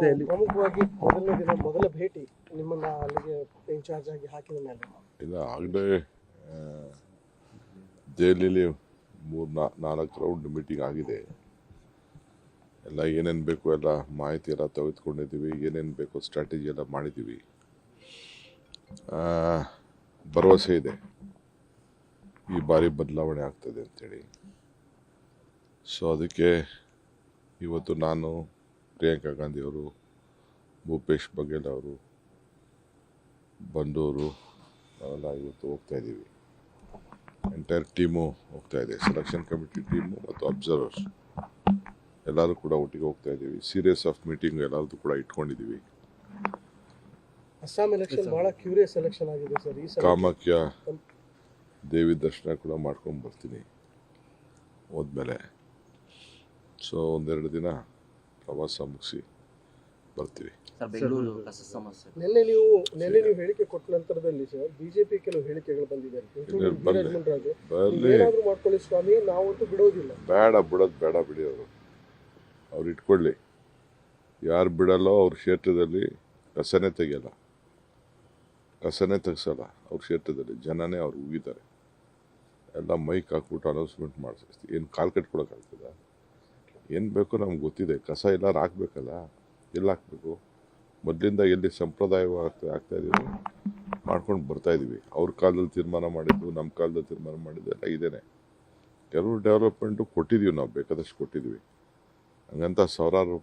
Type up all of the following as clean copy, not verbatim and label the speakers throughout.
Speaker 1: ಸ್ಪರ್ಧೆಯಲ್ಲಿ
Speaker 2: ಪ್ರಮುಖವಾಗಿ ಮೊದಲನೇ ದಿನ ಮೊದಲ ಭೇಟಿ ನಿಮ್ಮನ್ನ ಅಲ್ಲಿಗೆ ಇನ್ಚಾರ್ಜ್ ಆಗಿ ಹಾಕಿದ ಮೇಲೆ
Speaker 3: ಇಲ್ಲ ಆಗಲೇ ದೆಹಲಿಯಲ್ಲಿ 3-4 ರೌಂಡ್ ಮೀಟಿಂಗ್ ಆಗಿದೆ. ಎಲ್ಲ ಏನೇನು ಬೇಕು ಎಲ್ಲ ಮಾಹಿತಿ ಎಲ್ಲ ತೆಗೆದುಕೊಂಡಿದ್ದೀವಿ, ಏನೇನು ಬೇಕು ಸ್ಟ್ರಾಟಜಿ ಎಲ್ಲ ಮಾಡಿದ್ದೀವಿ. ಭರವಸೆ ಇದೆ ಈ ಬಾರಿ ಬದಲಾವಣೆ ಆಗ್ತದೆ ಅಂತೇಳಿ. ಸೊ ಅದಕ್ಕೆ ಇವತ್ತು ನಾನು, ಪ್ರಿಯಾಂಕಾ ಗಾಂಧಿಯವರು, ಭೂಪೇಶ್ ಬಘೇಲ್ ಅವರು, ಬಂದವರು ನಾವೆಲ್ಲ ಇವತ್ತು ಹೋಗ್ತಾ ಇದ್ದೀವಿ. ಎಂಟೈರ್ ಟೀಮು ಹೋಗ್ತಾ ಇದೆ, ಸೆಲೆಕ್ಷನ್ ಕಮಿಟಿ ಟೀಮು ಮತ್ತು ಅಬ್ಸರ್ವರ್ಸ್ ಎಲ್ಲರೂ ಕೂಡ ಒಟ್ಟಿಗೆ ಹೋಗ್ತಾ ಇದ್ದೀವಿ. ಸೀರಿಯಸ್ ಆಫ್ ಮೀಟಿಂಗ್ ಎಲ್ಲರದ್ದು ಕೂಡ ಇಟ್ಕೊಂಡಿದ್ದೀವಿ.
Speaker 2: ಅಸ್ಸಾಂ ಎಲೆಕ್ಷನ್ ಬಹಳ ಕ್ಯೂರಿಯಸ್ ಎಲೆಕ್ಷನ್ ಆಗಿದೆ ಸರ್. ಈ ಸಲ
Speaker 3: ಕಾಮಾಖ್ಯ ದೇವಿ ದರ್ಶನ ಕೂಡ ಮಾಡ್ಕೊಂಡು ಬರ್ತೀನಿ ಹೋದ್ಮೇಲೆ. ಸೊ 1-2 ದಿನ ಪ್ರವಾಸ ಮುಗಿಸಿ ಬರ್ತೀವಿ.
Speaker 2: ನಿನ್ನೆ ನೀವು ಹೇಳಿಕೆ ಕೊಟ್ಟ ನಂತರದಲ್ಲಿ ಸರ್ ಬಿಜೆಪಿ ಕೆಲವು ಹೇಳಿಕೆಗಳು ಬಂದಿದೆ. ಏನಾದರೂ ಮಾಡ್ಕೊಳ್ಳಿ ಸ್ವಾಮಿ, ನಾವಂತೂ ಬಿಡೋದಿಲ್ಲ.
Speaker 3: ಬಿಡೋದು ಬೇಡ, ಬಿಡಿ. ಅವ್ರು ಇಟ್ಕೊಳ್ಳಿ. ಯಾರು ಬಿಡಲ್ಲೋ ಅವ್ರ ಕ್ಷೇತ್ರದಲ್ಲಿ ಕಸನೇ ತೆಗಿಯಲ್ಲ, ಕಸನೇ ತೆಗ್ಸಲ್ಲ. ಅವ್ರ ಕ್ಷೇತ್ರದಲ್ಲಿ ಜನನೇ ಅವ್ರು ಉಗಿತಾರೆ. ಎಲ್ಲ ಮೈಕ್ ಹಾಕ್ಬಿಟ್ಟು ಅನೌನ್ಸ್ಮೆಂಟ್ ಮಾಡಿಸ್ತೀವಿ. ಏನು ಕಾಲು ಕಟ್ಕೊಳಕ್ಕಾಗ್ತದ? ಏನು ಬೇಕೋ ನಮ್ಗೆ ಗೊತ್ತಿದೆ. ಕಸ ಎಲ್ಲರೂ ಹಾಕ್ಬೇಕಲ್ಲ, ಎಲ್ಲಿ ಹಾಕಬೇಕು? ಮೊದಲಿಂದ ಎಲ್ಲಿ ಸಂಪ್ರದಾಯವಾಗಿ ಆಗ್ತಾ ಇದೀವಿ ಮಾಡ್ಕೊಂಡು ಬರ್ತಾ ಇದ್ದೀವಿ. ಅವ್ರ ಕಾಲದಲ್ಲಿ ತೀರ್ಮಾನ ಮಾಡಿದ್ದು, ನಮ್ಮ ಕಾಲದಲ್ಲಿ ತೀರ್ಮಾನ ಮಾಡಿದ್ದು ಎಲ್ಲ ಇದೇನೆ. ಕೆಲವು ಡೆವಲಪ್ಮೆಂಟು ಕೊಟ್ಟಿದ್ದೀವಿ, ನಾವು ಬೇಕಾದಷ್ಟು ಕೊಟ್ಟಿದ್ದೀವಿ. ಹಂಗಂತ ಸಾವಿರಾರು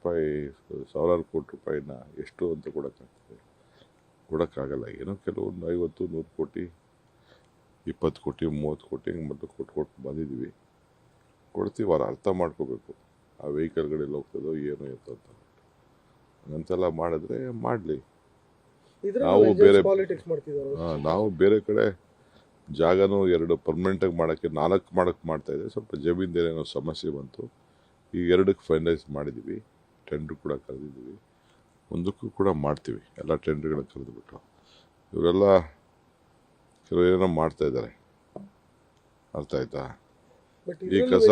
Speaker 3: ಕೋಟಿ ರೂಪಾಯಿನ ಎಷ್ಟು ಅಂತ ಕೊಡೋಕ್ಕಾಗಲ್ಲ. ಏನೋ ಕೆಲವೊಂದು 50-100 ಕೋಟಿ, 20 ಕೋಟಿ, 30 ಕೋಟಿ ಹಿಂಗೆ ಮೊದಲು ಕೊಟ್ಟು ಬಂದಿದ್ದೀವಿ. ಕೊಡ್ತೀವಿ. ಅವ್ರು ಅರ್ಥ ಮಾಡ್ಕೋಬೇಕು ಆ ವೆಹಿಕಲ್ಗಳೆಲ್ಲ ಹೋಗ್ತದೋ ಏನೋ ಇರ್ತೋ ಅಂತ. ಹಂಗಂತೆಲ್ಲ ಮಾಡಿದ್ರೆ ಮಾಡಲಿ. ನಾವು ಬೇರೆ ಕಡೆ ಜಾಗನೂ 2 ಪರ್ಮನೆಂಟಾಗಿ ಮಾಡೋಕ್ಕೆ 4 ಮಾಡೋಕ್ಕೆ ಮಾಡ್ತಾಯಿದ್ದೆ. ಸ್ವಲ್ಪ ಜಮೀನ್ದೇನೇನೋ ಸಮಸ್ಯೆ ಬಂತು. ಈ 2ಕ್ಕೆ ಫೈನಲೈಸ್ ಮಾಡಿದ್ದೀವಿ. ಟೆಂಡ್ರ್ ಕೂಡ ಕರೆದಿದ್ದೀವಿ. 1ಕ್ಕೂ ಕೂಡ ಮಾಡ್ತೀವಿ. ಎಲ್ಲ ಟೆಂಡ್ರ್ಗಳ ಕರೆದುಬಿಟ್ಟು ಇವರೆಲ್ಲ ಕೆಲವೇನೋ ಮಾಡ್ತಾಯಿದ್ದಾರೆ. ಅರ್ಥ ಆಯ್ತಾ? ಈ ಕಸ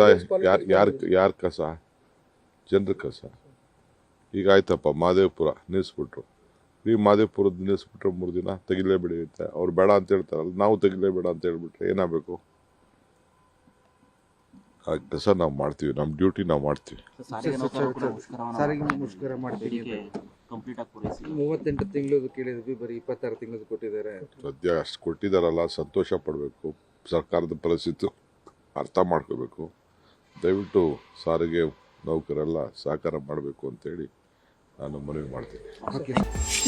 Speaker 3: ಯಾರ ಕಸ? ಜನರ ಕಸ. ಈಗ ಆಯ್ತಪ್ಪ, ಮಾದೇವಪುರ ನಿಲ್ಲಿಸ್ಬಿಟ್ರು. ಈ ಮಾದೇವಪುರದ ನಿಲ್ಲಿಸ್ಬಿಟ್ರೆ 3 ದಿನ ತೆಗಿಲೇಬೇಡಿ ಅಂತ ಅವ್ರು ಬೇಡ ಅಂತ ಹೇಳ್ತಾರಲ್ಲ, ನಾವು ತೆಗಿಲೇಬೇಡ ಅಂತ ಹೇಳ್ಬಿಟ್ರೆ ಏನಾಗಬೇಕು? ಆ ಕೆಲಸ ನಾವು ಮಾಡ್ತೀವಿ, ನಮ್ಮ ಡ್ಯೂಟಿ ನಾವು ಮಾಡ್ತೀವಿ.
Speaker 1: 38 ತಿಂಗಳದು ಕೇಳಿದ್ವಿ, ಬರೀ 26 ತಿಂಗಳದು ಕೊಟ್ಟಿದ್ದಾರೆ.
Speaker 3: ಸದ್ಯ ಅಷ್ಟು ಕೊಟ್ಟಿದ್ದಾರಲ್ಲ, ಸಂತೋಷ ಪಡಬೇಕು. ಸರ್ಕಾರದ ಪರಿಸ್ಥಿತಿ ಅರ್ಥ ಮಾಡ್ಕೋಬೇಕು. ದಯವಿಟ್ಟು ಸಾರಿಗೆ ನೌಕರೆಲ್ಲ ಸಹಕಾರ ಮಾಡಬೇಕು ಅಂತೇಳಿ ನಾನು ಮನವಿ ಮಾಡ್ತೀನಿ.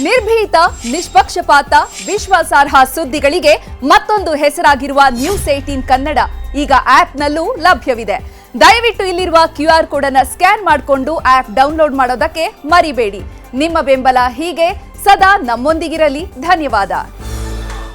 Speaker 4: ನಿರ್ಭೀತ, ನಿಷ್ಪಕ್ಷಪಾತ, ವಿಶ್ವಾಸಾರ್ಹ ಸುದ್ದಿಗಳಿಗೆ ಮತ್ತೊಂದು ಹೆಸರಾಗಿರುವ News18 ಕನ್ನಡ ಈಗ ಆಪ್ನಲ್ಲೂ ಲಭ್ಯವಿದೆ. ದಯವಿಟ್ಟು ಇಲ್ಲಿರುವ QR ಕೋಡ್ ಅನ್ನು ಸ್ಕ್ಯಾನ್ ಮಾಡಿಕೊಂಡು ಆಪ್ ಡೌನ್ಲೋಡ್ ಮಾಡೋದಕ್ಕೆ ಮರಿಬೇಡಿ. ನಿಮ್ಮ ಬೆಂಬಲ ಹೀಗೆ ಸದಾ ನಮ್ಮೊಂದಿಗಿರಲಿ. ಧನ್ಯವಾದ.